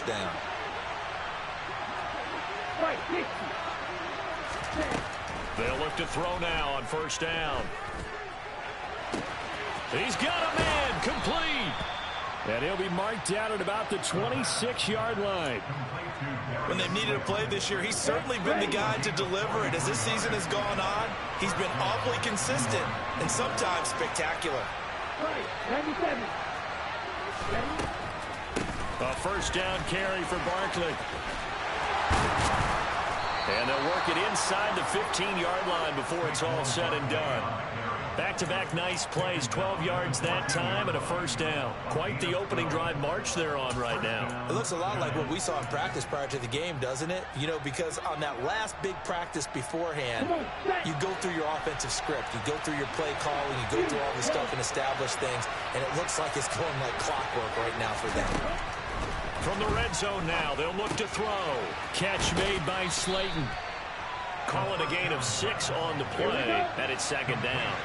first down. They'll look to throw now on first down. He's got a man, complete. And he'll be marked down at about the 26-yard line. When they've needed a play this year, he's certainly been the guy to deliver it. As this season has gone on, he's been awfully consistent and sometimes spectacular. A first down carry for Barkley. And they'll work it inside the 15-yard line before it's all said and done. Back-to-back nice plays, 12 yards that time and a first down. Quite the opening drive march they're on right now. It looks a lot like what we saw in practice prior to the game, doesn't it? You know, because on that last big practice beforehand, you go through your offensive script. You go through your play calling. You go through all the stuff and establish things. And it looks like it's going like clockwork right now for them. From the red zone now, they'll look to throw. Catch made by Slayton. Calling a gain of 6 on the play, and it's second down.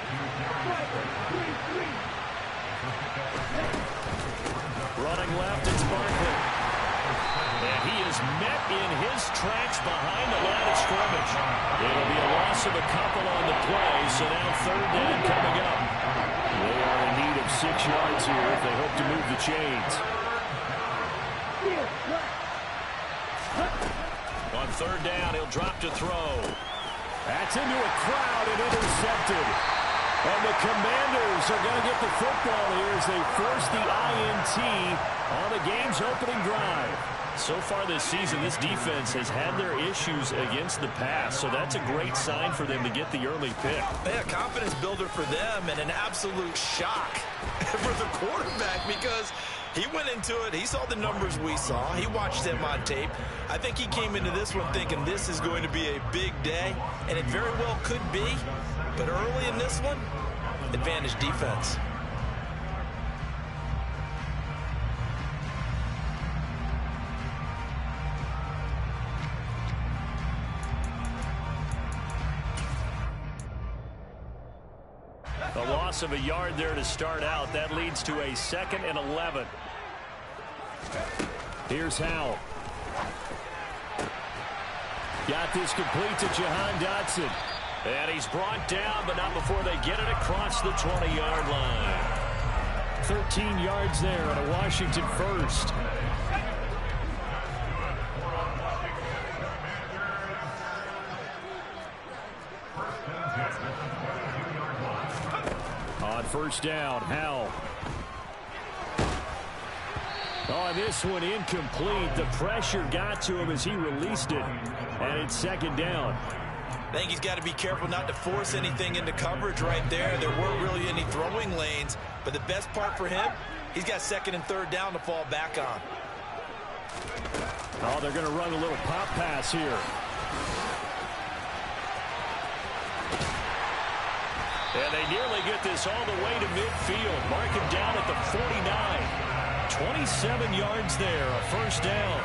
Running left, it's Barkley. And he is met in his tracks behind the line of scrimmage. It'll be a loss of a couple on the play, so now third down coming up. They are in need of 6 yards here if they hope to move the chains. On third down, he'll drop to throw. That's into a crowd and intercepted. And the Commanders are going to get the football here as they force the INT on the game's opening drive. So far this season, this defense has had their issues against the pass, so that's a great sign for them to get the early pick. Yeah, confidence builder for them and an absolute shock for the quarterback because he went into it. He saw the numbers we saw. He watched them on tape. I think he came into this one thinking this is going to be a big day, and it very well could be. But early in this one, advantage defense. A loss of a yard there to start out. That leads to a 2nd and 11. Here's Howell. Got this complete to Jahan Dotson. And he's brought down, but not before they get it across the 20-yard line. 13 yards there on a Washington first. On first down, Howell. Oh, this one incomplete. The pressure got to him as he released it. And it's second down. I think he's got to be careful not to force anything into coverage right there. There weren't really any throwing lanes. But the best part for him, he's got 2nd and 3rd down to fall back on. Oh, they're going to run a little pop pass here. And they nearly get this all the way to midfield. Mark him down at the 49. 27 yards there, a first down.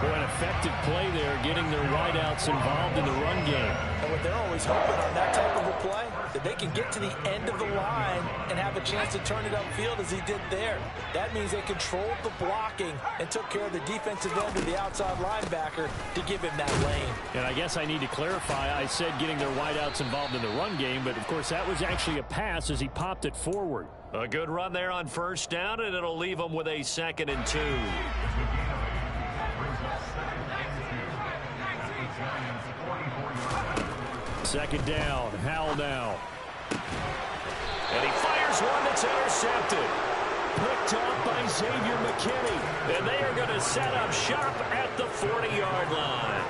Boy, an effective play there, getting their wideouts involved in the run game. And what they're always hoping on that type of a play, that they can get to the end of the line and have a chance to turn it upfield as he did there. That means they controlled the blocking and took care of the defensive end of the outside linebacker to give him that lane. And I guess I need to clarify, I said getting their wideouts involved in the run game, but of course that was actually a pass as he popped it forward. A good run there on first down, and it'll leave them with a 2nd and 2. Second down, Howell now. And he fires one that's intercepted. Picked off by Xavier McKinney. And they are going to set up shop at the 40-yard line.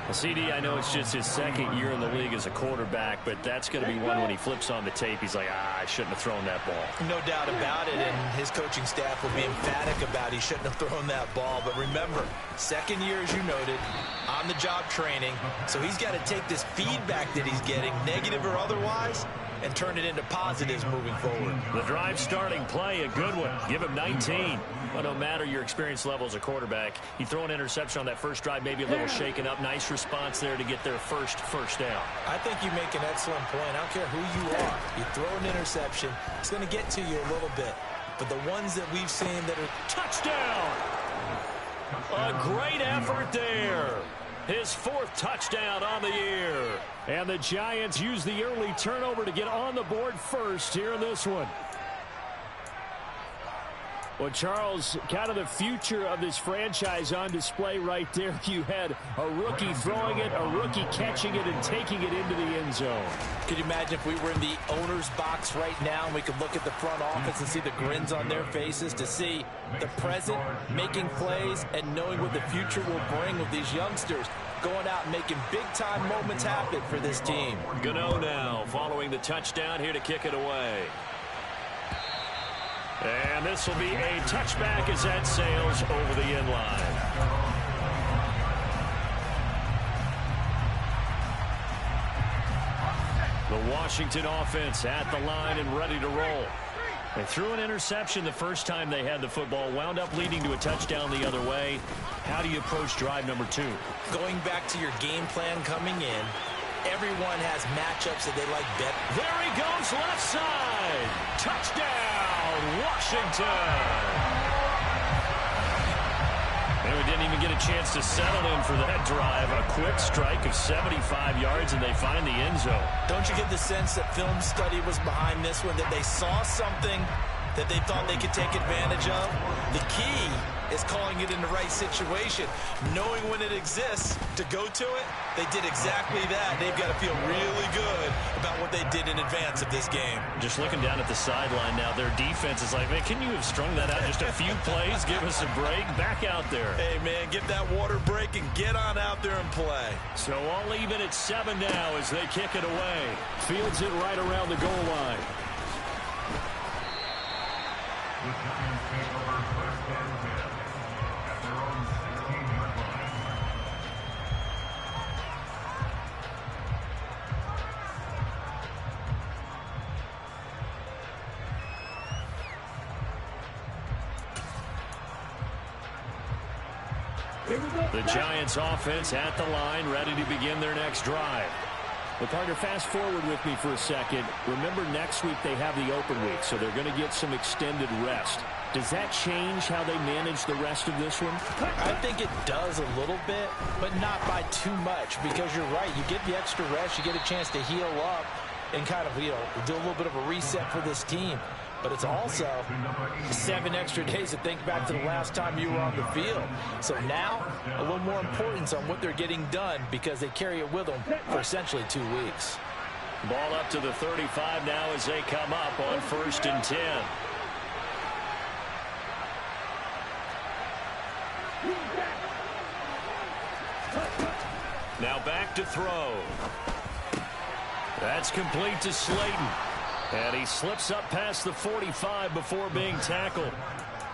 Well, CD, I know it's just his 2nd year in the league as a quarterback, but that's going to be one when he flips on the tape. He's like, I shouldn't have thrown that ball. No doubt about it, and his coaching staff will be emphatic about he shouldn't have thrown that ball. But remember, 2nd year, as you noted, on-the-job training. So he's got to take this feedback that he's getting, negative or otherwise, and turn it into positives moving forward. The drive starting play, a good one. Give him 19. Well, no matter your experience level as a quarterback, you throw an interception on that first drive, maybe a little shaken up. Nice response there to get their first down. I think you make an excellent point. I don't care who you are. You throw an interception, it's going to get to you a little bit. But the ones that we've seen that are touchdown. A great effort there. His 4th touchdown on the year. And the Giants use the early turnover to get on the board first here in this one. Well, Charles, kind of the future of this franchise on display right there. You had a rookie throwing it, a rookie catching it, and taking it into the end zone. Could you imagine if we were in the owner's box right now and we could look at the front office and see the grins on their faces, to see the present making plays and knowing what the future will bring with these youngsters going out and making big-time moments happen for this team. Gano now following the touchdown here to kick it away. And this will be a touchback as that sails over the end line. The Washington offense at the line and ready to roll. They threw an interception the first time they had the football, wound up leading to a touchdown the other way. How do you approach drive number 2? Going back to your game plan coming in, everyone has matchups that they like better. There he goes, left side. Touchdown, Washington. And we didn't even get a chance to settle in for that drive. A quick strike of 75 yards, and they find the end zone. Don't you get the sense that film study was behind this one, that they saw something that they thought they could take advantage of? The key is calling it in the right situation, knowing when it exists to go to it. They did exactly that. They've got to feel really good about what they did in advance of this game. Just looking down at the sideline now, their defense is like, man, can you have strung that out just a few plays? Give us a break. Back out there. Hey, man, get that water break and get on out there and play. So all even at 7 now as they kick it away. Fields it right around the goal line. The Giants offense at the line, ready to begin their next drive. Well, partner, fast forward with me for a second. Remember, next week they have the open week, so they're going to get some extended rest. Does that change how they manage the rest of this one? I think it does a little bit, but not by too much, because you're right. You get the extra rest, you get a chance to heal up and kind of, do a little bit of a reset for this team. But it's also 7 extra days to think back to the last time you were on the field. So now, a little more importance on what they're getting done because they carry it with them for essentially 2 weeks. Ball up to the 35 now as they come up on 1st and 10. Now back to throw. That's complete to Slayton. And he slips up past the 45 before being tackled.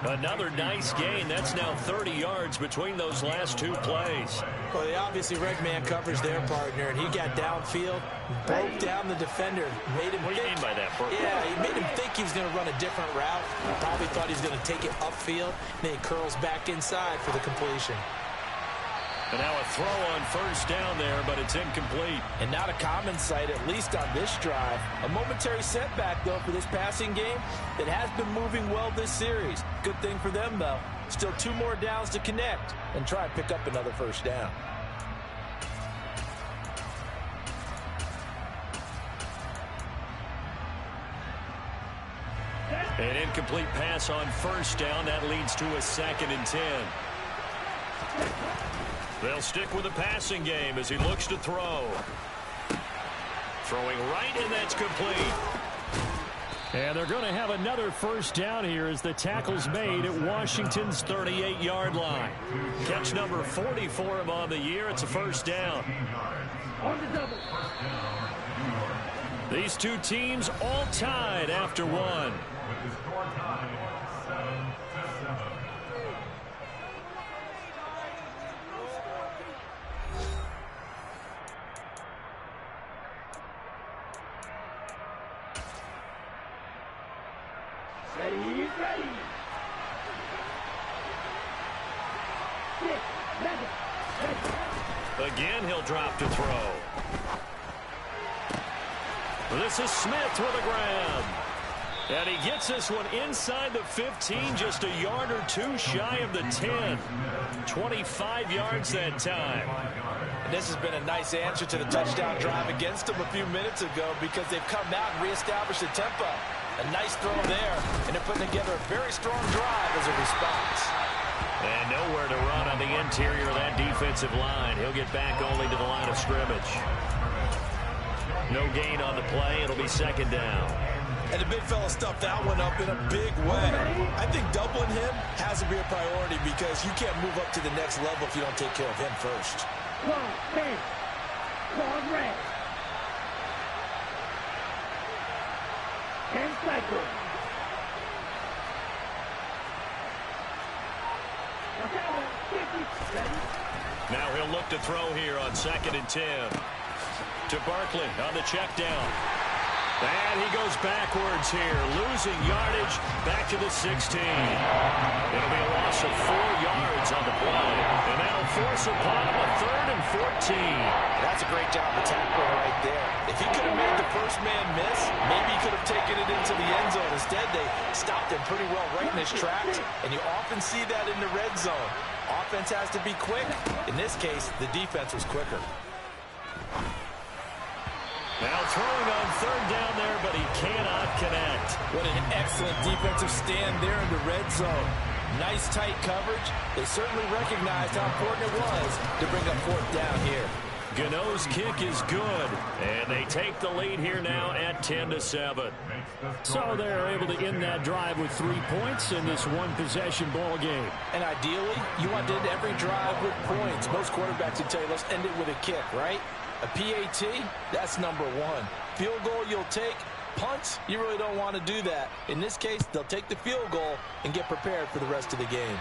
Another nice gain. That's now 30 yards between those last 2 plays. Well, they obviously red man covers their partner, and he got downfield, broke down the defender, made him What do you mean by that, Bert? Yeah, he made him think he was going to run a different route. Probably thought he was going to take it upfield. Then he curls back inside for the completion. And now a throw on 1st down there, but it's incomplete. And not a common sight, at least on this drive. A momentary setback, though, for this passing game that has been moving well this series. Good thing for them, though. Still 2 more downs to connect and try and pick up another 1st down. An incomplete pass on 1st down. That leads to a 2nd and 10. They'll stick with the passing game as he looks to throw. Throwing right, and that's complete. And they're going to have another 1st down here as the tackle's made at Washington's 38-yard line. Catch number 40 for him on the year. It's a 1st down. These 2 teams all tied after 1. Again, he'll drop to throw. This is Smith with a grab. And he gets this one inside the 15, just a yard or two shy of the 10. 25 yards that time. And this has been a nice answer to the touchdown drive against them a few minutes ago because they've come out and reestablished the tempo. A nice throw there, and they're putting together a very strong drive as a response. And nowhere to run on the interior of that defensive line. He'll get back only to the line of scrimmage. No gain on the play. It'll be second down. And the big fella stuffed that one up in a big way. I think doubling him has to be a priority because you can't move up to the next level if you don't take care of him first. 1, 10, card red. 10 cycles. Now he'll look to throw here on 2nd and 10. To Barkley on the check down. And he goes backwards here, losing yardage back to the 16. It'll be a loss of 4 yards on the play. And that'll force upon him a 3rd and 14. That's a great job of tackling right there. If he could have made the first man miss, maybe he could have taken it into the end zone. Instead, they stopped him pretty well right in his tracks. And you often see that in the red zone. Offense has to be quick. In this case, the defense was quicker. Now throwing on 3rd down there, but he cannot connect. What an excellent defensive stand there in the red zone. Nice tight coverage. They certainly recognized how important it was to bring up 4th down here. Gano's kick is good, and they take the lead here now at 10-7. So they're able to end that drive with 3 points in this one-possession ball game. And ideally, you want to end every drive with points. Most quarterbacks would tell you, let's end it with a kick, right? A PAT, that's number 1. Field goal you'll take. Punts, you really don't want to do that. In this case, they'll take the field goal and get prepared for the rest of the game.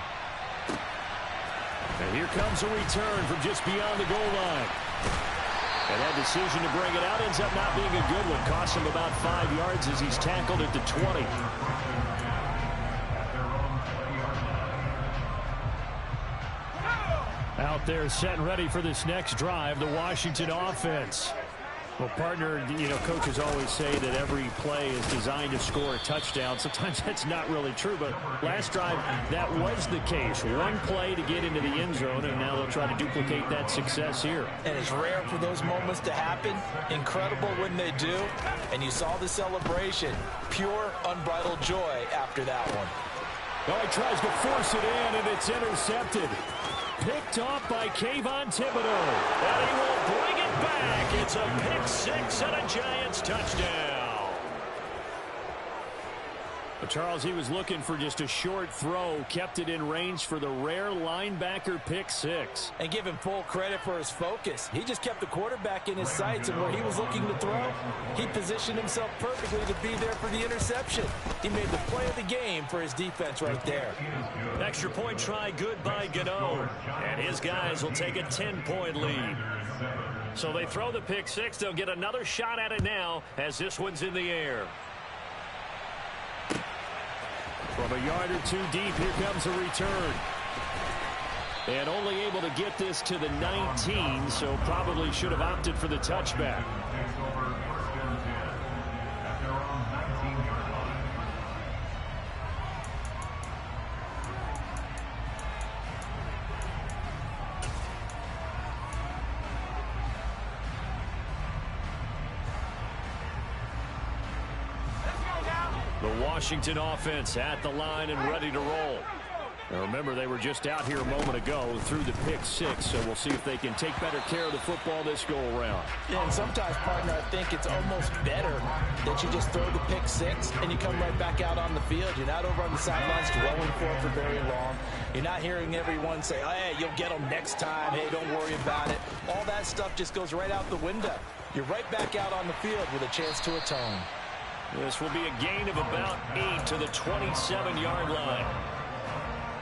And here comes a return from just beyond the goal line. And that decision to bring it out ends up not being a good one. Costs him about 5 yards as he's tackled at the 20. Out there set and ready for this next drive, the Washington offense. Well, partner, you know, coaches always say that every play is designed to score a touchdown. Sometimes that's not really true, but last drive, that was the case. One play to get into the end zone, and now they'll try to duplicate that success here. And it's rare for those moments to happen. Incredible when they do. And you saw the celebration. Pure, unbridled joy after that one. Oh, he tries to force it in, and it's intercepted. Picked off by Kayvon Thibodeau. And he will bring it back. It's a pick 6 and a Giants touchdown. But Charles, he was looking for just a short throw. Kept it in range for the rare linebacker pick 6. And give him full credit for his focus. He just kept the quarterback in his sights, and where he was looking to throw, he positioned himself perfectly to be there for the interception. He made the play of the game for his defense right there. Extra point try good by Gano. And his guys will take a 10-point lead. So they throw the pick 6. They'll get another shot at it now as this one's in the air. From a yard or two deep, here comes a return. And only able to get this to the 19, so probably should have opted for the touchback. The Washington offense at the line and ready to roll. Now remember, they were just out here a moment ago through the pick 6, so we'll see if they can take better care of the football this go-around. Yeah, and sometimes, partner, I think it's almost better that you just throw the pick 6 and you come right back out on the field. You're not over on the sidelines dwelling for very long. You're not hearing everyone say, oh, hey, you'll get them next time. Hey, don't worry about it. All that stuff just goes right out the window. You're right back out on the field with a chance to atone. This will be a gain of about 8 to the 27-yard line.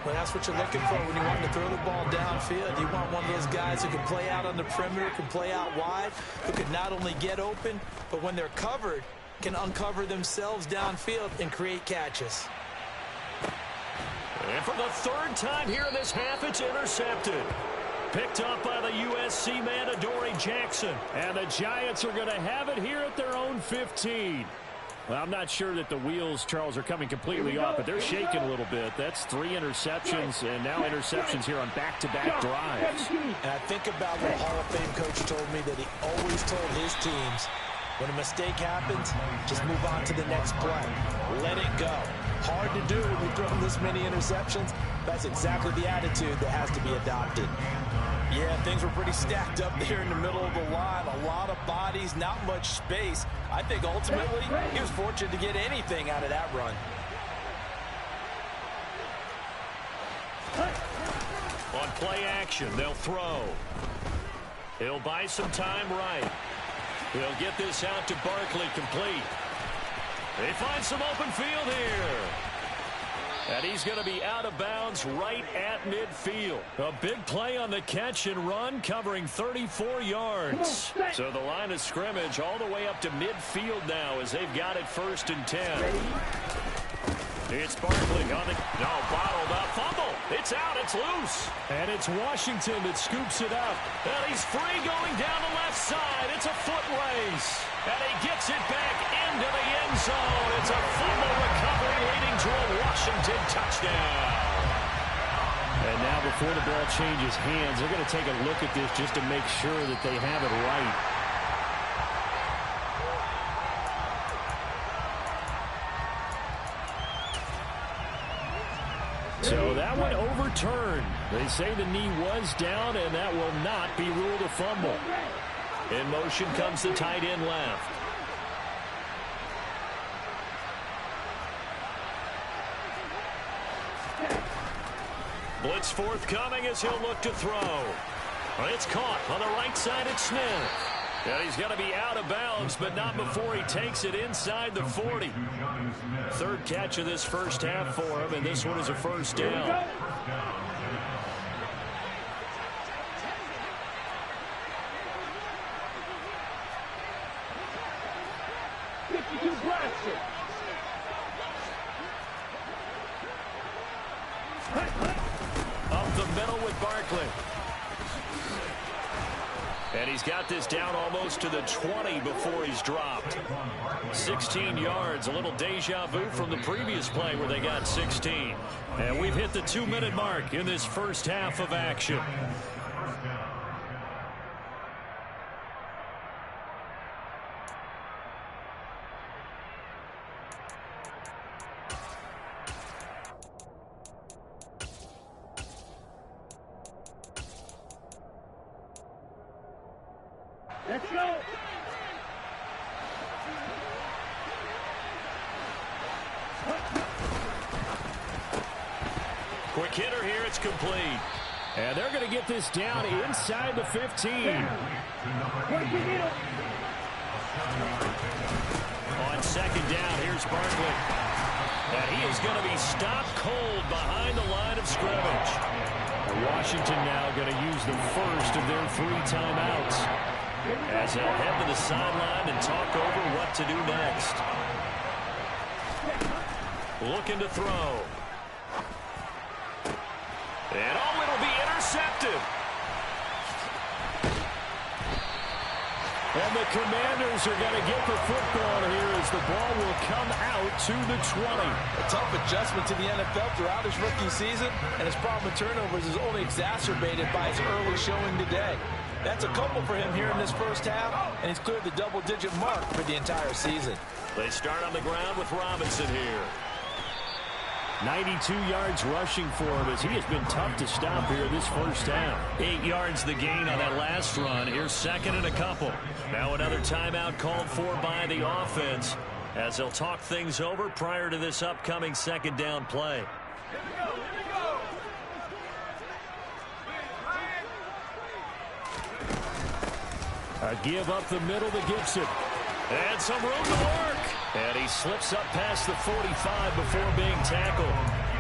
Well, that's what you're looking for when you want to throw the ball downfield. You want one of those guys who can play out on the perimeter, can play out wide, who can not only get open, but when they're covered, can uncover themselves downfield and create catches. And for the 3rd time here in this half, it's intercepted. Picked up by the USC man, Adoree Jackson. And the Giants are going to have it here at their own 15. Well, I'm not sure that the wheels, Charles, are coming completely off, but they're shaking a little bit. That's 3 interceptions, and now interceptions here on back-to-back drives. And I think about what a Hall of Fame coach told me, that he always told his teams, when a mistake happens, just move on to the next play. Let it go. Hard to do when you throw this many interceptions. That's exactly the attitude that has to be adopted. Yeah, things were pretty stacked up there in the middle of the line. A lot of bodies, not much space. I think ultimately he was fortunate to get anything out of that run. On play action, they'll throw. He'll buy some time right. He'll get this out to Barkley, complete. They find some open field here. And he's going to be out of bounds right at midfield. A big play on the catch and run, covering 34 yards. So the line of scrimmage all the way up to midfield now as they've got it 1st and 10. It's Barkley on the... No, bottled up. Fumble. It's out. It's loose. And it's Washington that scoops it up. And he's free going down the left side. It's a foot race. And he gets it back into the end zone. It's a fumble recovery leading to a Washington touchdown. And now before the ball changes hands, they're going to take a look at this just to make sure that they have it right. So that one overturned. They say the knee was down, and that will not be ruled a fumble. In motion comes the tight end left. Blitz forthcoming as he'll look to throw. It's caught on the right side at Smith. And he's going to be out of bounds, but not before he takes it inside the 40. 3rd catch of this first half for him, and this one is a 1st down. Up the middle with Barkley. And he's got this down almost to the 20 before he's dropped. 16 yards, a little deja vu from the previous play where they got 16. And we've hit the 2-minute mark in this first half of action. Let's go. Quick hitter here, it's complete. And they're going to get this down inside the 15. On 2nd down, here's Barkley. And he is going to be stopped cold behind the line of scrimmage. Washington now going to use the first of their 3 timeouts, as they'll head to the sideline and talk over what to do next. Looking to throw. And oh, it'll be intercepted. And the Commanders are going to get the football here as the ball will come out to the 20. A tough adjustment to the NFL throughout his rookie season, and his problem with turnovers is only exacerbated by his early showing today. That's a couple for him here in this first half, and he's cleared the double-digit mark for the entire season. They start on the ground with Robinson here. 92 yards rushing for him as he has been tough to stop here this first half. 8 yards the gain on that last run. Here's 2nd and a couple. Now another timeout called for by the offense as they'll talk things over prior to this upcoming 2nd down play. A give up the middle to Gibson. And some room to work. And he slips up past the 45 before being tackled.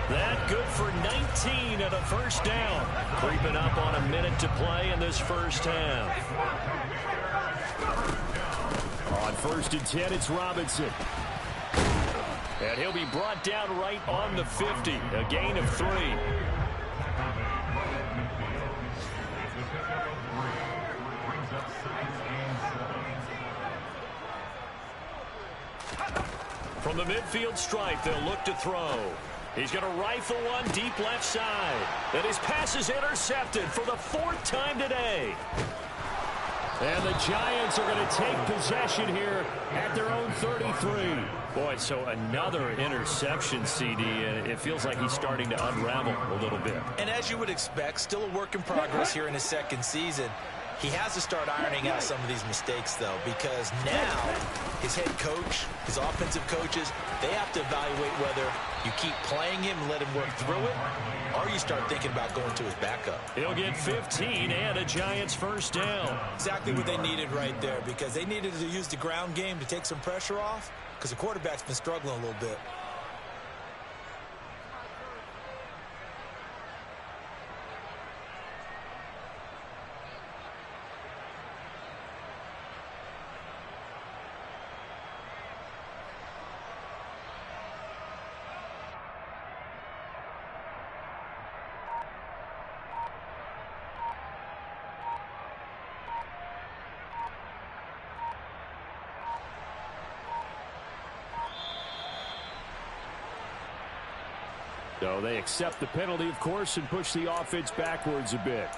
That good for 19 and a first down. Creeping up on a minute to play in this first half. On 1st and 10, it's Robinson. And he'll be brought down right on the 50. A gain of 3. From the midfield stripe, they'll look to throw. He's going to rifle one deep left side. And his pass is intercepted for the 4th time today. And the Giants are going to take possession here at their own 33. Boy, so another interception, CD, and it feels like he's starting to unravel a little bit. And as you would expect, still a work in progress here in his 2nd season. He has to start ironing out some of these mistakes, though, because now his head coach, his offensive coaches, they have to evaluate whether you keep playing him and let him work through it, or you start thinking about going to his backup. He'll get 15 and a Giants first down. Exactly what they needed right there, because they needed to use the ground game to take some pressure off, because the quarterback's been struggling a little bit. So they accept the penalty, of course, and push the offense backwards a bit.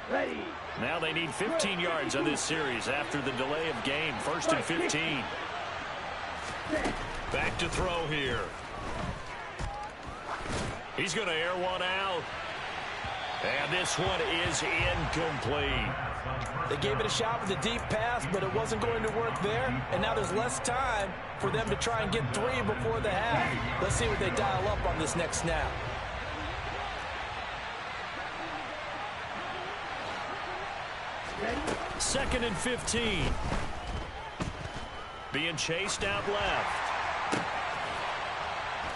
Ready. Now they need 15 yards on this series after the delay of game. 1st and 15. Back to throw here. He's going to air one out. And this one is incomplete. They gave it a shot with a deep pass, but it wasn't going to work there. And now there's less time for them to try and get 3 before the half. Let's see what they dial up on this next snap. Second and 15. Being chased out left.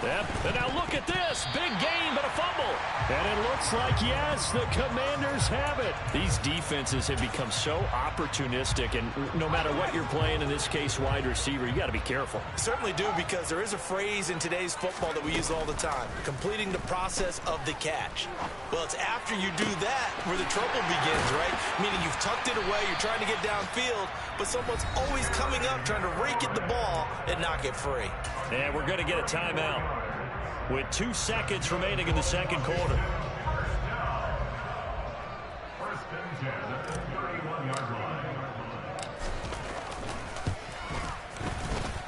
Yep. And now look at this. Big gain, but a fumble. And it looks like, yes, the Commanders have it. These defenses have become so opportunistic, and no matter what you're playing, in this case, wide receiver, you got to be careful. Certainly do, because there is a phrase in today's football that we use all the time, completing the process of the catch. Well, it's after you do that where the trouble begins, right? Meaning you've tucked it away, you're trying to get downfield, but someone's always coming up trying to rake at the ball and knock it free. And we're going to get a timeout with 2 seconds remaining in the 2nd quarter.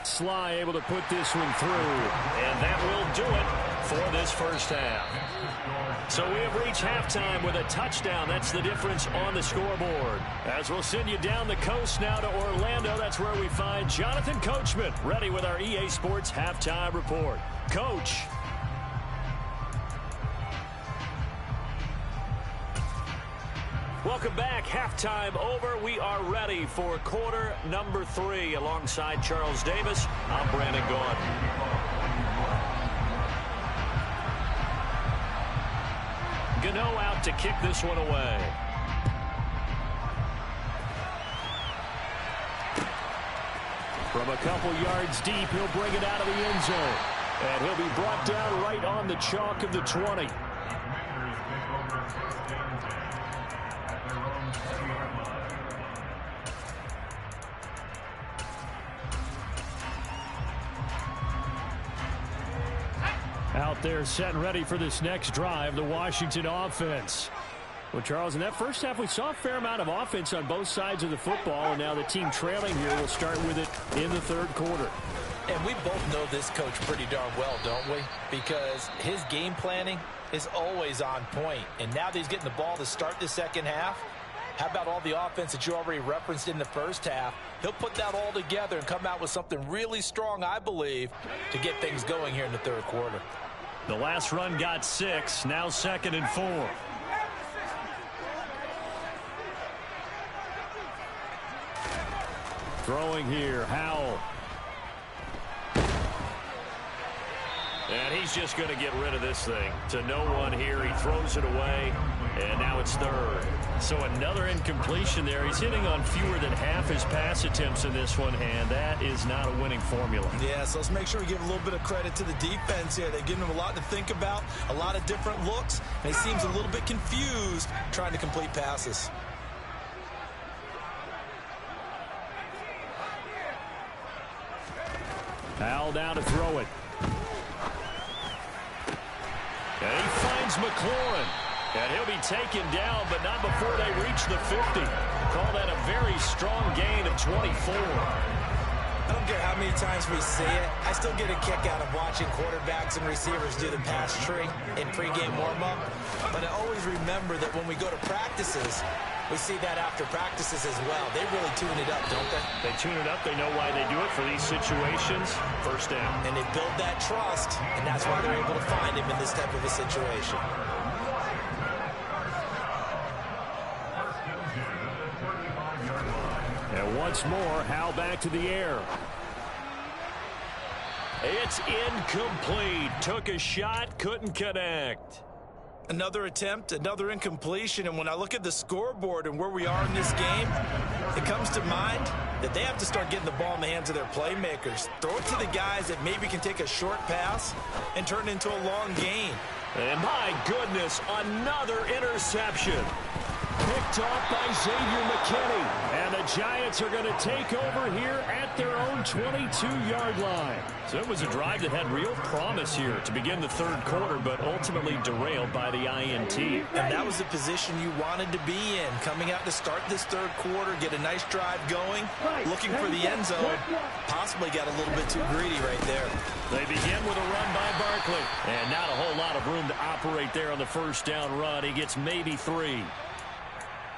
Sly able to put this one through. And that will do it for this first half. So we have reached halftime with a touchdown. That's the difference on the scoreboard. As we'll send you down the coast now to Orlando, that's where we find Jonathan Coachman, ready with our EA Sports Halftime Report. Coach. Welcome back. Halftime over. We are ready for quarter number 3. Alongside Charles Davis, I'm Brandon Gaudin. Gano out to kick this one away. From a couple yards deep, he'll bring it out of the end zone. And he'll be brought down right on the chalk of the 20. Out there set and ready for this next drive, the Washington offense. Well, Charles, in that first half, we saw a fair amount of offense on both sides of the football, and now the team trailing here will start with it in the 3rd quarter. And we both know this coach pretty darn well, don't we? Because his game planning is always on point. And now that he's getting the ball to start the 2nd half, how about all the offense that you already referenced in the first half? He'll put that all together and come out with something really strong, I believe, to get things going here in the 3rd quarter. The last run got 6, now 2nd and 4. Throwing here, Howell. And he's just going to get rid of this thing. To no one here, he throws it away, and now it's 3rd. So another incompletion there. He's hitting on fewer than half his pass attempts in this one, and that is not a winning formula. Yeah, so let's make sure we give a little bit of credit to the defense here. They've given him a lot to think about, a lot of different looks, and he seems a little bit confused trying to complete passes. Al now to throw it. And he finds McLaurin. And he'll be taken down, but not before they reach the 50. Call that a very strong gain of 24. I don't care how many times we see it. I still get a kick out of watching quarterbacks and receivers do the pass tree in pregame warm-up. But I always remember that when we go to practices, we see that after practices as well. They really tune it up, don't they? They tune it up. They know why they do it for these situations. First down. And they build that trust, and that's why they're able to find him in this type of a situation. And once more, Hal back to the air. It's incomplete. Took a shot, couldn't connect. Another attempt, another incompletion, and when I look at the scoreboard and where we are in this game, it comes to mind that they have to start getting the ball in the hands of their playmakers. Throw it to the guys that maybe can take a short pass and turn it into a long gain. And my goodness, another interception. Picked off by Xavier McKinney. And the Giants are going to take over here at their own 22-yard line. So it was a drive that had real promise here to begin the third quarter, but ultimately derailed by the INT. And that was the position you wanted to be in. Coming out to start this third quarter, get a nice drive going, looking for the end zone. Possibly got a little bit too greedy right there. They begin with a run by Barkley. And not a whole lot of room to operate there on the first down run. He gets maybe 3.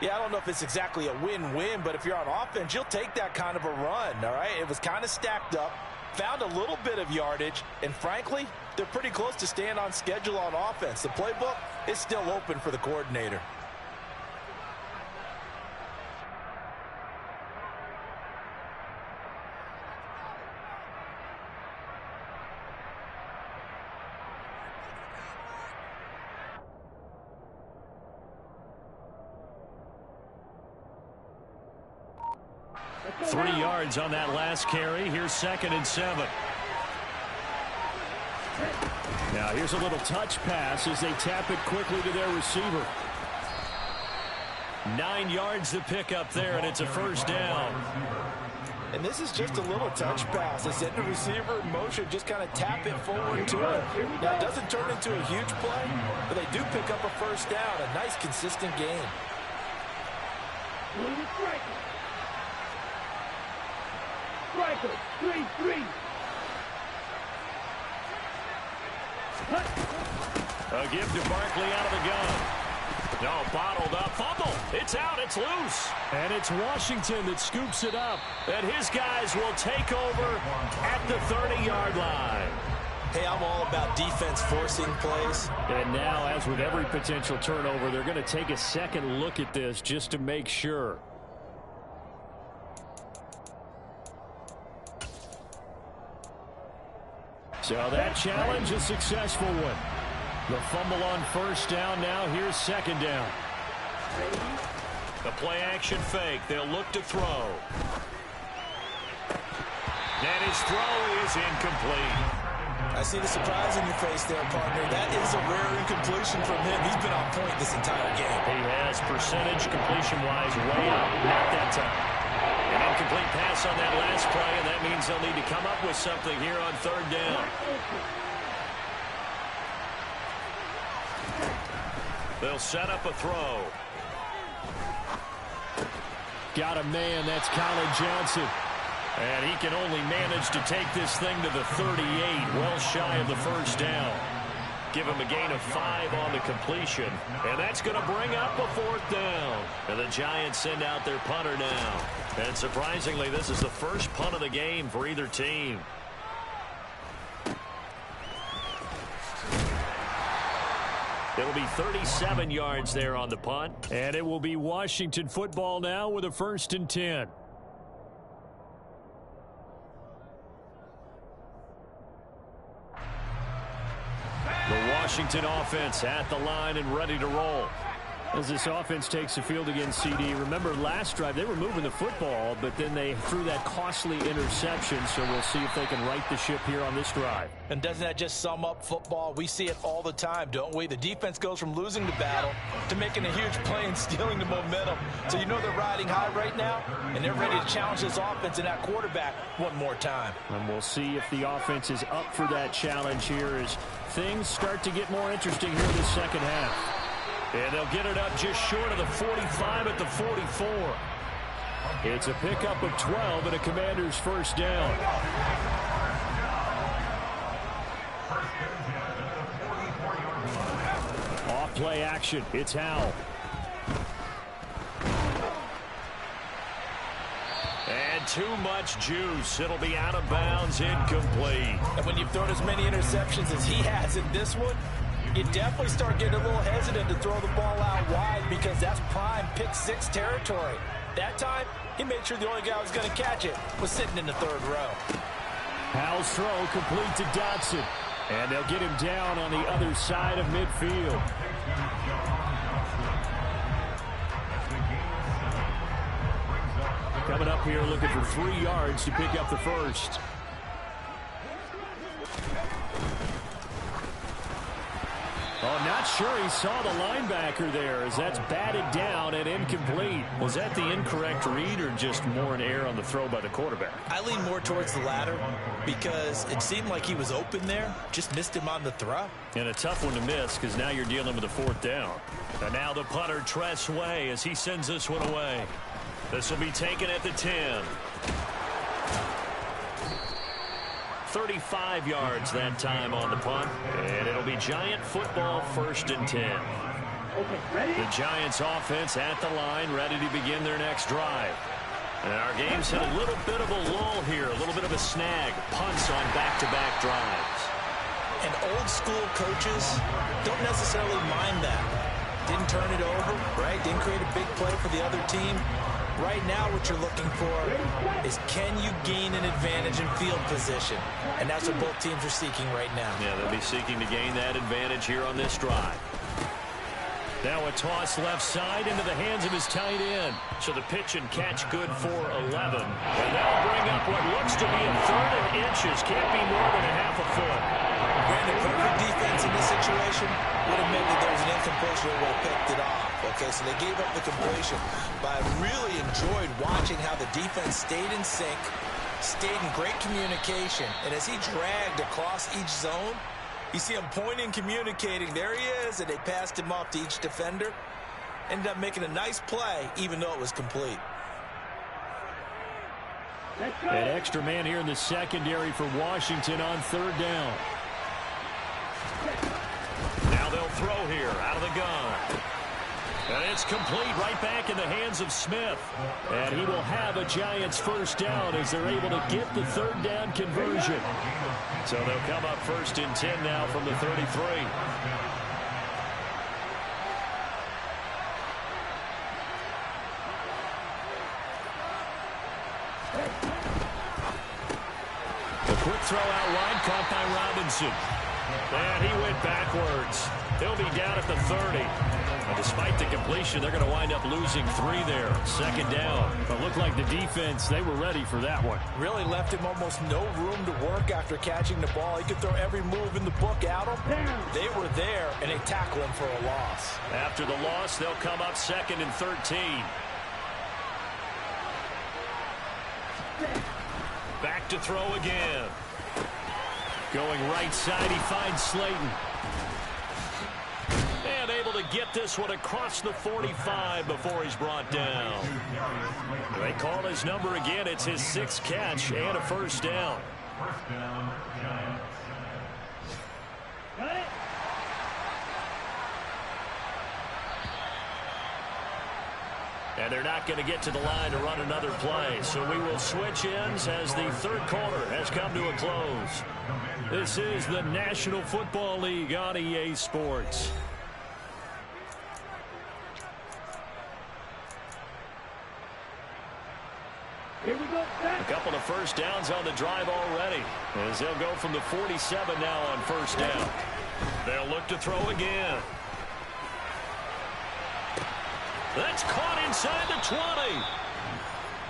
Yeah, I don't know if it's exactly a win-win, but if you're on offense, you'll take that kind of a run, all right? It was kind of stacked up, found a little bit of yardage, and frankly, they're pretty close to staying on schedule on offense. The playbook is still open for the coordinator. Three yards on that last carry. Here's 2nd and 7. Now here's a little touch pass as they tap it quickly to their receiver. 9 yards to pick up there, and it's a first down. And this is just a little touch pass. They send the receiver in motion, just kind of tap it forward to it. Now, it doesn't turn into a huge play, but they do pick up a first down. A nice, consistent game. Striker, 3-3. A give to Barkley out of the gun. No, bottled up. Fumble. It's out. It's loose. And it's Washington that scoops it up. And his guys will take over at the 30-yard line. Hey, I'm all about defense forcing plays. And now, as with every potential turnover, they're going to take a second look at this just to make sure. So that challenge, a successful one. The fumble on first down. Now here's 2nd down. The play action fake. They'll look to throw. And his throw is incomplete. I see the surprise in your face there, partner. That is a rare incompletion from him. He's been on point this entire game. He has percentage completion-wise way up. Not that time. An incomplete pass on that last play, and that means they'll need to come up with something here on 3rd down. They'll set up a throw. Got a man, that's Colin Johnson. And he can only manage to take this thing to the 38, well shy of the first down. Give him a gain of 5 on the completion. And that's going to bring up a 4th down. And the Giants send out their punter now. And surprisingly, this is the first punt of the game for either team. It'll be 37 yards there on the punt. And it will be Washington football now with a 1st and 10. The Washington offense at the line and ready to roll. As this offense takes the field against CD, remember last drive they were moving the football, but then they threw that costly interception, so we'll see if they can right the ship here on this drive. And doesn't that just sum up football? We see it all the time, don't we? The defense goes from losing the battle to making a huge play and stealing the momentum. So you know they're riding high right now, and they're ready to challenge this offense and that quarterback one more time. And we'll see if the offense is up for that challenge here as things start to get more interesting here in the second half. And they'll get it up just short of the 45 at the 44. It's a pickup of 12 and a Commander's first down. Off play action. It's Howell. And too much juice. It'll be out of bounds, incomplete. And when you've thrown as many interceptions as he has in this one, you definitely start getting a little hesitant to throw the ball out wide because that's prime pick six territory. That time, he made sure the only guy who was going to catch it was sitting in the third row. Howell's throw complete to Dotson. And they'll get him down on the other side of midfield. Coming up here looking for 3 yards to pick up the first. Oh, not sure he saw the linebacker there as that's batted down and incomplete. Was that the incorrect read or just more an error on the throw by the quarterback? I lean more towards the latter because it seemed like he was open there, just missed him on the throw. And a tough one to miss because now you're dealing with a 4th down. And now the punter, Tress Way, as he sends this one away. This will be taken at the 10. 35 yards that time on the punt. And it'll be Giant football 1st and 10. The Giants offense at the line, ready to begin their next drive. And our game's hit a little bit of a lull here, a little bit of a snag. Punts on back-to-back drives. And old school coaches don't necessarily mind that. Didn't turn it over, right? Didn't create a big play for the other team. Right now what you're looking for is can you gain an advantage in field position? And that's what both teams are seeking right now. Yeah, they'll be seeking to gain that advantage here on this drive. Now a toss left side into the hands of his tight end. So the pitch and catch good for 11. And that'll bring up what looks to be a 3rd and inches. Can't be more than a half a foot. Brandon, perfect defense in this situation would have meant that there was an incompletion that would have picked it off. Okay, so they gave up the completion. But I really enjoyed watching how the defense stayed in sync, stayed in great communication. And as he dragged across each zone, you see him pointing, communicating. There he is, and they passed him off to each defender. Ended up making a nice play, even though it was complete. An extra man here in the secondary for Washington on 3rd down. Now they'll throw here out of the gun. And it's complete right back in the hands of Smith. And he will have a Giants first down as they're able to get the 3rd down conversion. So they'll come up 1st and 10 now from the 33. The quick throw out wide caught by Robinson. And he went backwards. He'll be down at the 30. And despite the completion, they're going to wind up losing 3 there. 2nd down. But looked like the defense, they were ready for that one. Really left him almost no room to work after catching the ball. He could throw every move in the book at him. They were there, and they tackled him for a loss. After the loss, they'll come up 2nd and 13. Back to throw again. Going right side, he finds Slayton. And able to get this one across the 45 before he's brought down. They call his number again. It's his 6th catch and a first down. And they're not going to get to the line to run another play. So we will switch ends as the 3rd quarter has come to a close. This is the National Football League on EA Sports. Here we go. A couple of first downs on the drive already, as they'll go from the 47 now on 1st down. They'll look to throw again. That's caught inside the 20.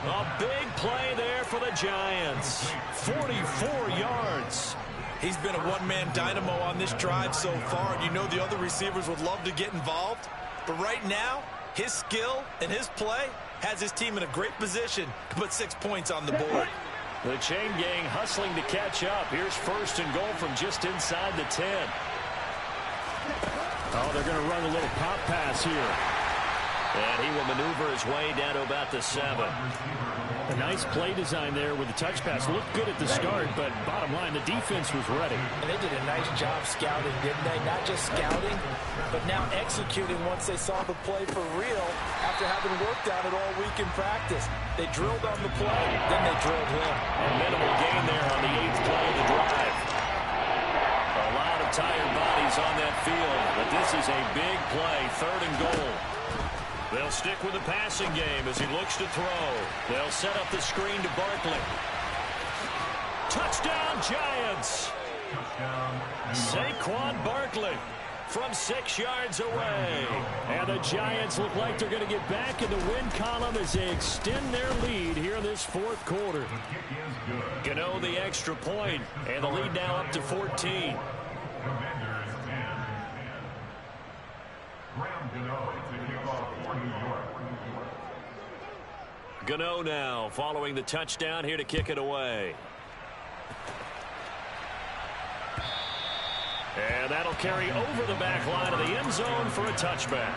A big play there for the Giants. 44 yards. He's been a one-man dynamo on this drive so far, and you know the other receivers would love to get involved. But right now, his skill and his play has his team in a great position to put 6 points on the board. The chain gang hustling to catch up. Here's first and goal from just inside the 10. Oh, they're going to run a little pop pass here. And he will maneuver his way down to about the 7. A nice play design there with the touch pass. Looked good at the start, but bottom line, the defense was ready. And they did a nice job scouting, didn't they? Not just scouting, but now executing once they saw the play for real after having worked on it all week in practice. They drilled on the play, then they drilled him. And minimal gain there on the 8th play of the drive. A lot of tired bodies on that field, but this is a big play, 3rd and goal. They'll stick with the passing game as he looks to throw. They'll set up the screen to Barkley. Touchdown, Giants! Saquon Barkley from 6 yards away. And the Giants look like they're going to get back in the win column as they extend their lead here in this 4th quarter. Gano the extra point, and the lead now up to 14. Gano now following the touchdown here to kick it away. And that'll carry over the back line of the end zone for a touchback.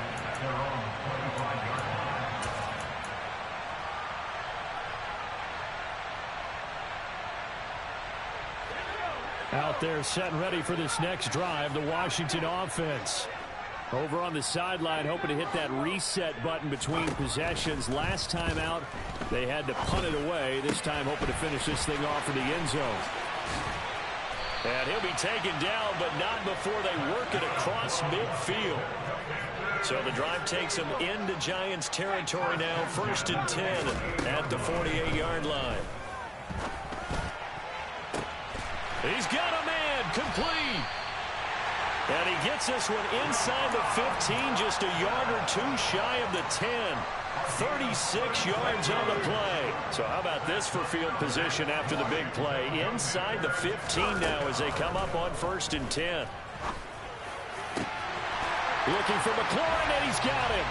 Out there set and ready for this next drive, the Washington offense. Over on the sideline, hoping to hit that reset button between possessions. Last time out, they had to punt it away. This time, hoping to finish this thing off in the end zone. And he'll be taken down, but not before they work it across midfield. So the drive takes them into Giants territory now. 1st and 10 at the 48-yard line. He's got a man, complete. And he gets this one inside the 15, just a yard or two shy of the 10. 36 yards on the play. So how about this for field position after the big play? Inside the 15 now as they come up on 1st and 10. Looking for McLaurin, and he's got him.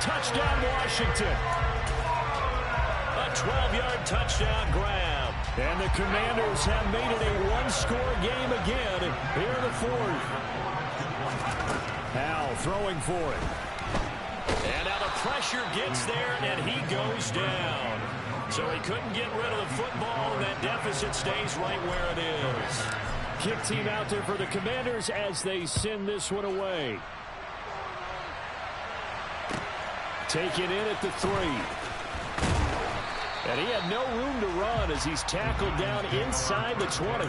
Touchdown, Washington. A 12-yard touchdown grab. And the Commanders have made it a one-score game again here in the 4th. Hal throwing for it. And now the pressure gets there, and he goes down. So he couldn't get rid of the football, and that deficit stays right where it is. Kick team out there for the Commanders as they send this one away. Taken in at the 3. And he had no room to run as he's tackled down inside the 20.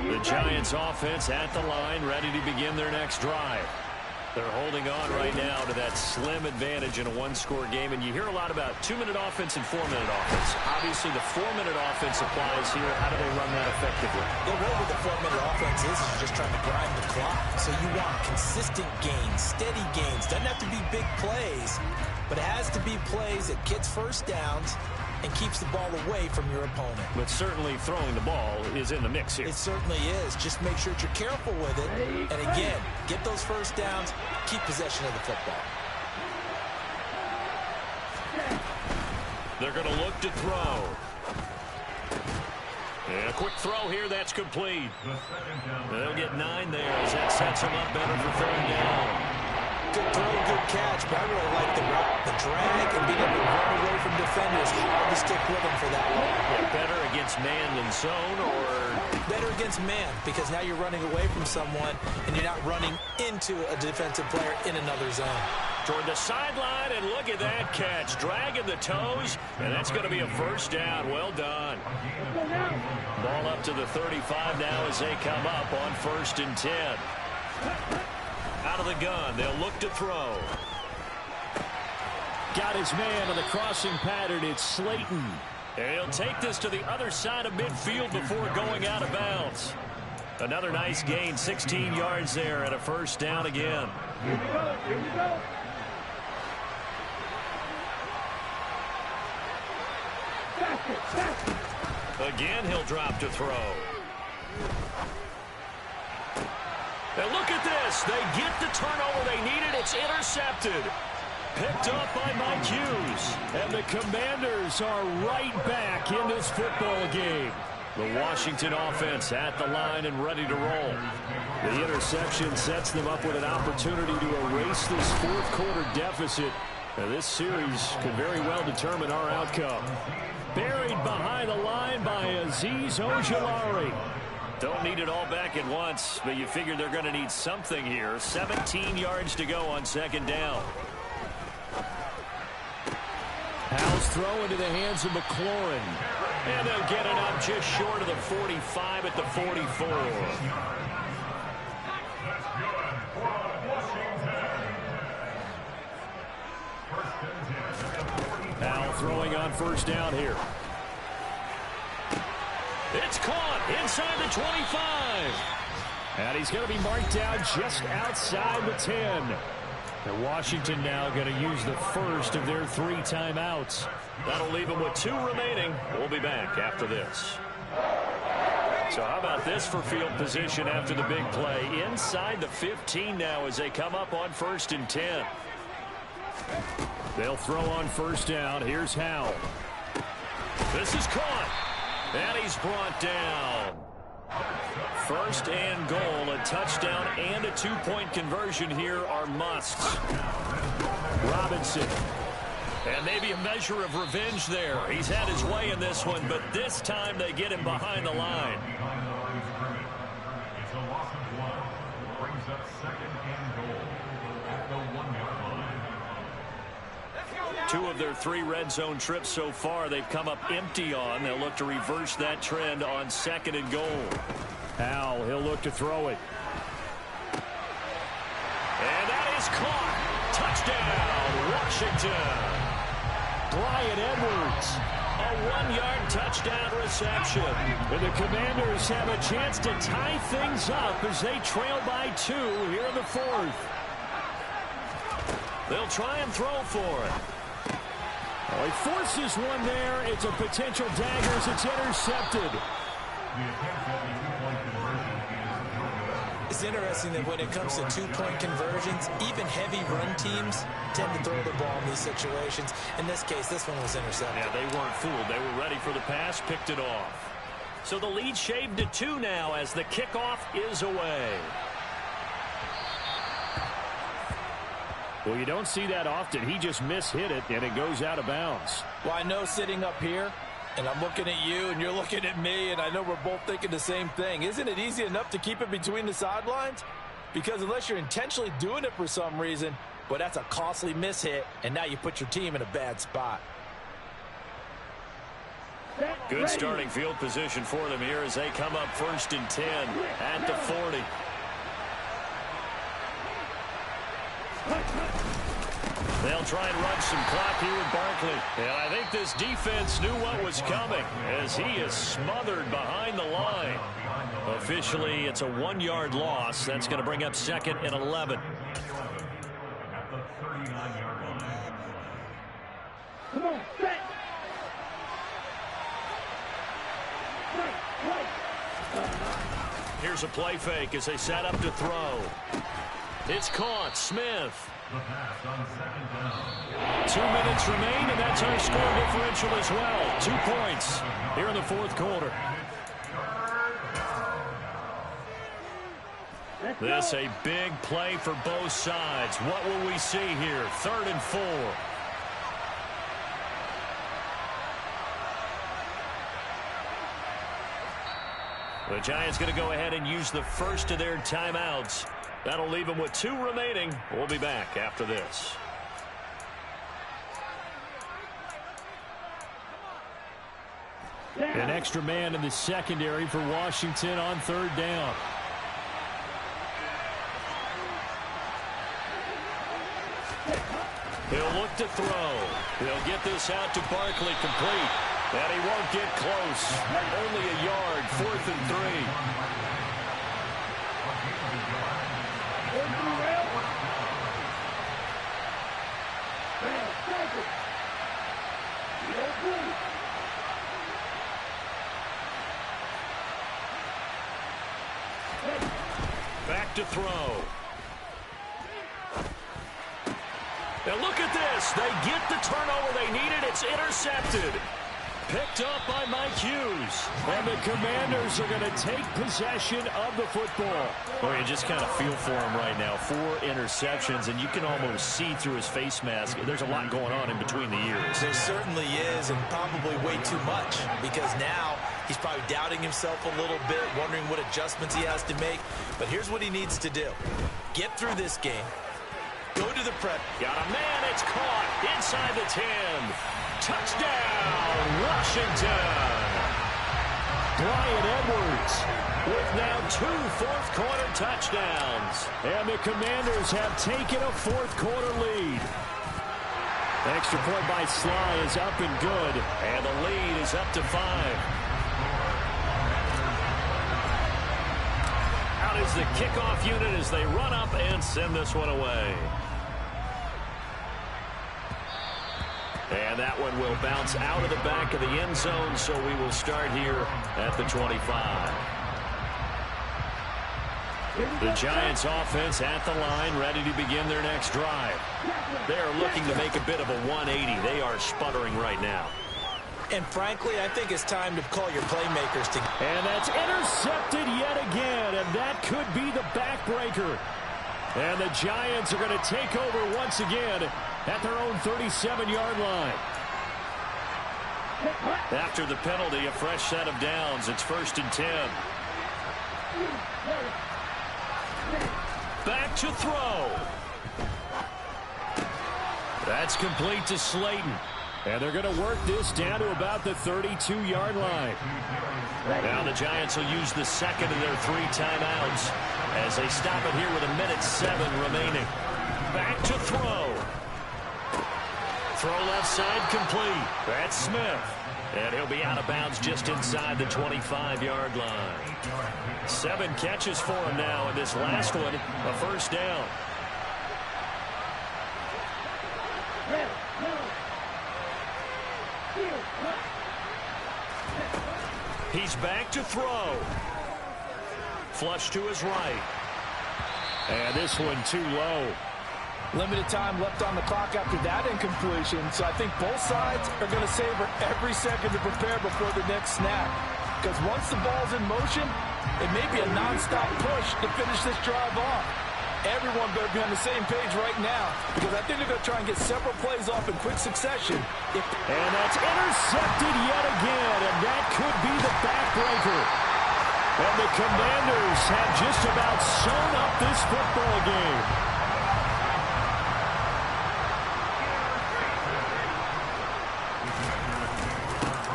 The Giants offense at the line, ready to begin their next drive. They're holding on right now to that slim advantage in a one-score game. And you hear a lot about 2-minute offense and 4-minute offense. Obviously, the 4-minute offense applies here. How do they run that effectively? Yeah, really what the 4-minute offense is just trying to grind the clock. So you want consistent gains, steady gains. Doesn't have to be big plays, but it has to be plays that gets first downs and keeps the ball away from your opponent. But certainly throwing the ball is in the mix here. It certainly is. Just make sure that you're careful with it. And again, get those first downs, keep possession of the football. They're going to look to throw. And a quick throw here, that's complete. They'll get 9 there as that sets them up better for 3rd down. Good throw, good catch, but I really like the route, the drag, and being able to run away from defenders. Hard to stick with them for that one. Yeah, better against man than zone, or better against man, because now you're running away from someone and you're not running into a defensive player in another zone. Toward the sideline, and look at that catch. Dragging the toes, and that's going to be a first down. Well done. Ball up to the 35 now as they come up on 1st and 10. Out of the gun, they'll look to throw. Got his man on the crossing pattern. It's Slayton. And he'll take this to the other side of midfield before going out of bounds. Another nice gain, 16 yards there, and a first down again. Here we go. Here we go. Again, he'll drop to throw. And look at this. They get the turnover they needed. It's intercepted. Picked up by Mike Hughes. And the Commanders are right back in this football game. The Washington offense at the line and ready to roll. The interception sets them up with an opportunity to erase this fourth quarter deficit. Now, this series could very well determine our outcome. Buried behind the line by Azeez Ojulari. Don't need it all back at once, but you figure they're going to need something here. 17 yards to go on second down. Howell's throw into the hands of McLaurin. And they'll get it up just short of the 45 at the 44. Howell throwing on first down here. It's caught inside the 25. And he's going to be marked down just outside the 10. And Washington now going to use the first of their 3 timeouts. That'll leave them with 2 remaining. We'll be back after this. So how about this for field position after the big play? Inside the 15 now as they come up on 1st and 10. They'll throw on first down. Here's Howell. This is caught. And he's brought down. 1st and goal. A touchdown and a 2-point conversion here are musts. Robinson. And maybe a measure of revenge there. He's had his way in this one, but this time they get him behind the line. It's a loss of 1. Brings up 2nd and goal at the 1-yard line. 2 of their 3 red zone trips so far they've come up empty on. They'll look to reverse that trend on 2nd and goal. Howell, he'll look to throw it. And that is caught. Touchdown, Washington. Bryan Edwards. A 1-yard touchdown reception. And the Commanders have a chance to tie things up as they trail by 2 here in the 4th. They'll try and throw for it. Well, he forces one there. It's a potential dagger as it's intercepted. It's interesting that when it comes to 2-point conversions, even heavy run teams tend to throw the ball in these situations. In this case, this one was intercepted. Yeah, they weren't fooled. They were ready for the pass, picked it off. So the lead shaved to 2 now as the kickoff is away. Well, you don't see that often. He just mishit it, and it goes out of bounds. Well, I know sitting up here, and I'm looking at you, and you're looking at me, and I know we're both thinking the same thing. Isn't it easy enough to keep it between the sidelines? Because unless you're intentionally doing it for some reason, well, that's a costly mishit, and now you put your team in a bad spot. Good starting field position for them here as they come up 1st and 10 at the 40. They'll try and run some clock here with Barkley. And I think this defense knew what was coming as he is smothered behind the line. Officially, it's a 1-yard loss. That's going to bring up 2nd and 11. At the 39-yard line. Come on, set. Here's a play fake as they set up to throw. It's caught. Smith. The pass on 2nd down. 2 minutes remain, and that's our score differential as well. 2 points here in the 4th quarter. This a big play for both sides. What will we see here? 3rd and 4. The Giants going to go ahead and use the first of their timeouts. That'll leave them with 2 remaining. We'll be back after this. An extra man in the secondary for Washington on 3rd down. He'll look to throw. He'll get this out to Barkley complete. And he won't get close. Only a yard, 4th and 3. Back to throw. Now look at this. They get the turnover they needed. It's intercepted. Picked up by Mike Hughes. And the Commanders are going to take possession of the football. Boy, you just kind of feel for him right now. 4 interceptions, and you can almost see through his face mask. There's a lot going on in between the ears. There certainly is, and probably way too much, because now he's probably doubting himself a little bit, wondering what adjustments he has to make. But here's what he needs to do. Get through this game. Go to the prep. Got a man. It's caught inside the 10. Touchdown, Washington. Brian Edwards With now 2 fourth-quarter touchdowns. And the Commanders have taken a fourth-quarter lead. Extra point by Sly is up and good. And the lead is up to 5. Out is the kickoff unit as they run up and send this one away. And that one will bounce out of the back of the end zone, so we will start here at the 25. The Giants offense at the line, ready to begin their next drive. They are looking to make a bit of a 180. They are sputtering right now. And frankly, I think it's time to call your playmakers to. And that's intercepted yet again, and that could be the backbreaker. And the Giants are going to take over once again at their own 37-yard line. After the penalty, a fresh set of downs. It's 1st and 10. Back to throw. That's complete to Slayton. And they're going to work this down to about the 32-yard line. Now the Giants will use the second of their 3 timeouts as they stop it here with 1:07 remaining. Back to throw. Throw left side complete. That's Smith. And he'll be out of bounds just inside the 25-yard line. 7 catches for him now, and this last one, a first down. He's back to throw. Flush to his right. And this one too low. Limited time left on the clock after that incompletion, so I think both sides are going to savor every second to prepare before the next snap. Because once the ball's in motion, it may be a nonstop push to finish this drive off. Everyone better be on the same page right now, because I think they're going to try and get several plays off in quick succession. And that's intercepted yet again, and that could be the backbreaker. And the Commanders have just about sewn up this football game.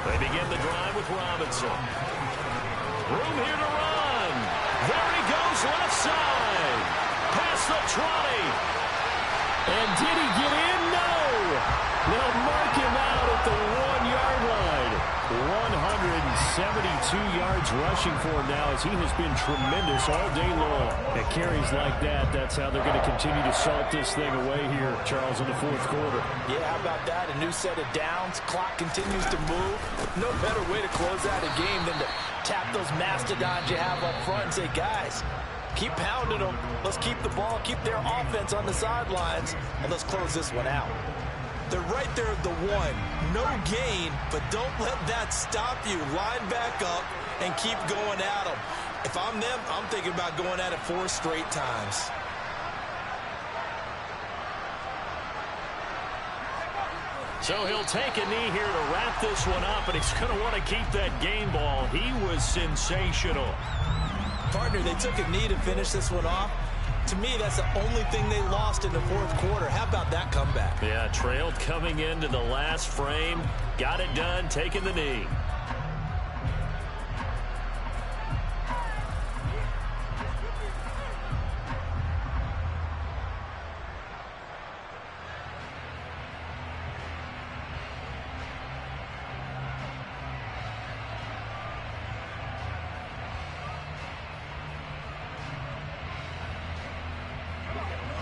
They begin the drive with Robinson. Room here to run. There he goes, left side. Past the 20. And did he get in? No. They'll mark him out at the 1-yard line. 172 yards rushing for him now, as he has been tremendous all day long. At carries like that, that's how they're going to continue to salt this thing away here, Charles, in the fourth quarter. Yeah, how about that? A new set of downs. Clock continues to move. No better way to close out a game than to tap those mastodons you have up front and say, guys, keep pounding them. Let's keep the ball, keep their offense on the sidelines, and let's close this one out. They're right there at the 1. No gain, but don't let that stop you. Line back up and keep going at them. If I'm them, I'm thinking about going at it 4 straight times. So he'll take a knee here to wrap this one up, and he's going to want to keep that game ball. He was sensational. Partner, they took a knee to finish this one off. To me, that's the only thing they lost in the fourth quarter. How about that comeback? Yeah, trailed coming into the last frame. Got it done, taking the knee.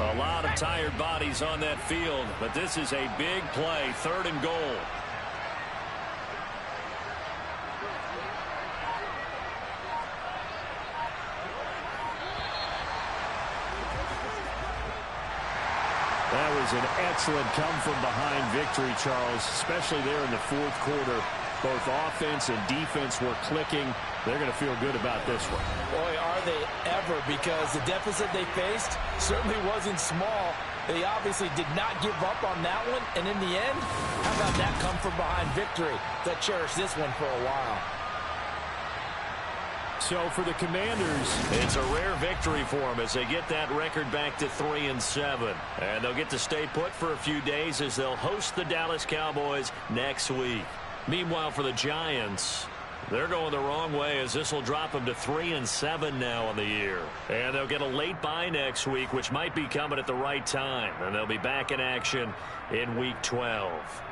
A lot of tired bodies on that field, but this is a big play, 3rd and goal. That was an excellent come-from-behind victory, Charles, especially there in the 4th quarter. Both offense and defense were clicking. They're going to feel good about this one. Boy, are they ever, because the deficit they faced certainly wasn't small. They obviously did not give up on that one, and in the end, how about that come-from-behind victory? They'll cherish this one for a while. So for the Commanders, it's a rare victory for them as they get that record back to 3-7. And they'll get to stay put for a few days as they'll host the Dallas Cowboys next week. Meanwhile, for the Giants, they're going the wrong way as this will drop them to 3-7 now on the year. And they'll get a late bye next week, which might be coming at the right time. And they'll be back in action in Week 12.